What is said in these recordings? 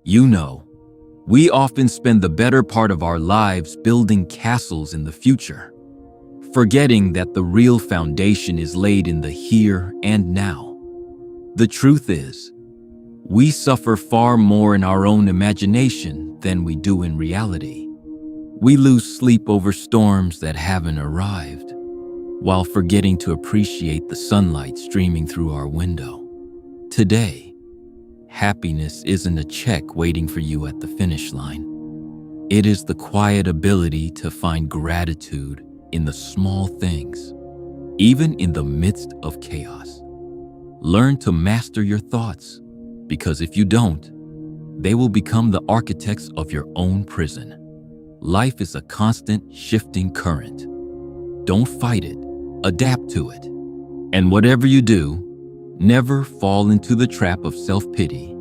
You know, we often spend the better part of our lives building castles in the future, forgetting that the real foundation is laid in the here and now. The truth is, we suffer far more in our own imagination than we do in reality. We lose sleep over storms that haven't arrived, while forgetting to appreciate the sunlight streaming through our window. Today, happiness isn't a check waiting for you at the finish line. It is the quiet ability to find gratitude in the small things, even in the midst of chaos. Learn to master your thoughts, because if you don't, they will become the architects of your own prison. Life is a constant shifting current. Don't fight it, adapt to it. And whatever you do, never fall into the trap of self-pity.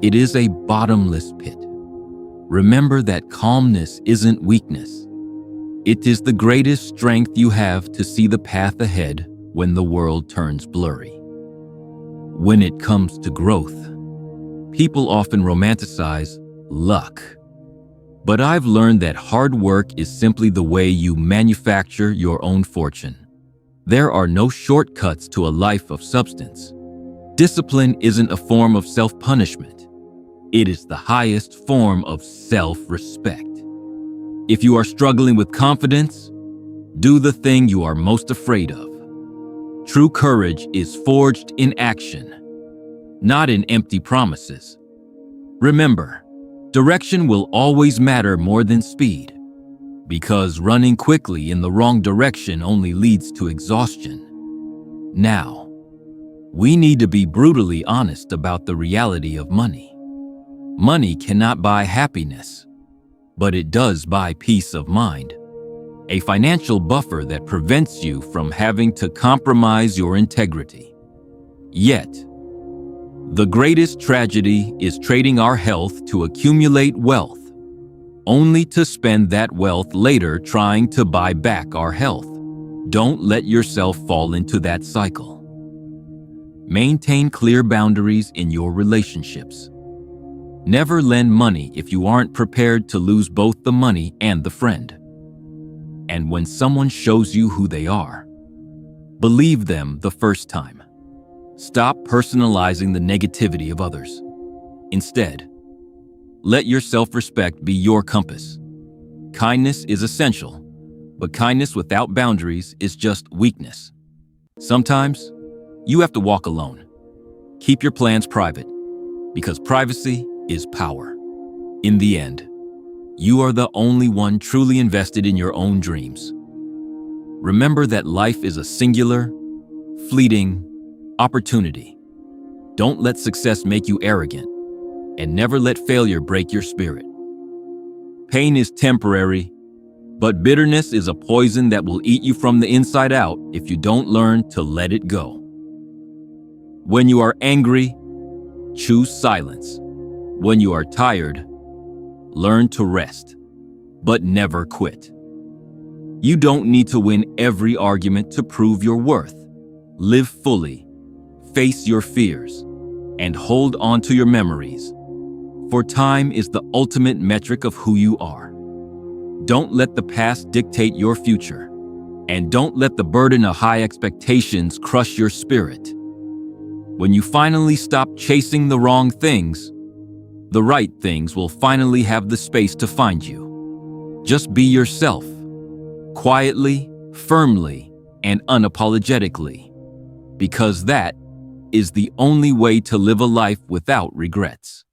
It is a bottomless pit. Remember that calmness isn't weakness. It is the greatest strength you have to see the path ahead when the world turns blurry. When it comes to growth, people often romanticize luck. But I've learned that hard work is simply the way you manufacture your own fortune. There are no shortcuts to a life of substance. Discipline isn't a form of self-punishment. It is the highest form of self-respect. If you are struggling with confidence, do the thing you are most afraid of. True courage is forged in action, not in empty promises. Remember, direction will always matter more than speed, because running quickly in the wrong direction only leads to exhaustion. Now, we need to be brutally honest about the reality of money. Money cannot buy happiness, but it does buy peace of mind, a financial buffer that prevents you from having to compromise your integrity. Yet, the greatest tragedy is trading our health to accumulate wealth, only to spend that wealth later trying to buy back our health. Don't let yourself fall into that cycle. Maintain clear boundaries in your relationships. Never lend money if you aren't prepared to lose both the money and the friend. And when someone shows you who they are, believe them the first time. Stop personalizing the negativity of others. Instead, let your self-respect be your compass. Kindness is essential, but kindness without boundaries is just weakness. Sometimes, you have to walk alone. Keep your plans private, because privacy is power. In the end, you are the only one truly invested in your own dreams. Remember that life is a singular, fleeting opportunity. Don't let success make you arrogant, and never let failure break your spirit. Pain is temporary, but bitterness is a poison that will eat you from the inside out if you don't learn to let it go. When you are angry, choose silence. When you are tired, learn to rest, but never quit. You don't need to win every argument to prove your worth. Live fully, face your fears, and hold on to your memories. For time is the ultimate metric of who you are. Don't let the past dictate your future, and don't let the burden of high expectations crush your spirit. When you finally stop chasing the wrong things, the right things will finally have the space to find you. Just be yourself, quietly, firmly, and unapologetically, because that is the only way to live a life without regrets.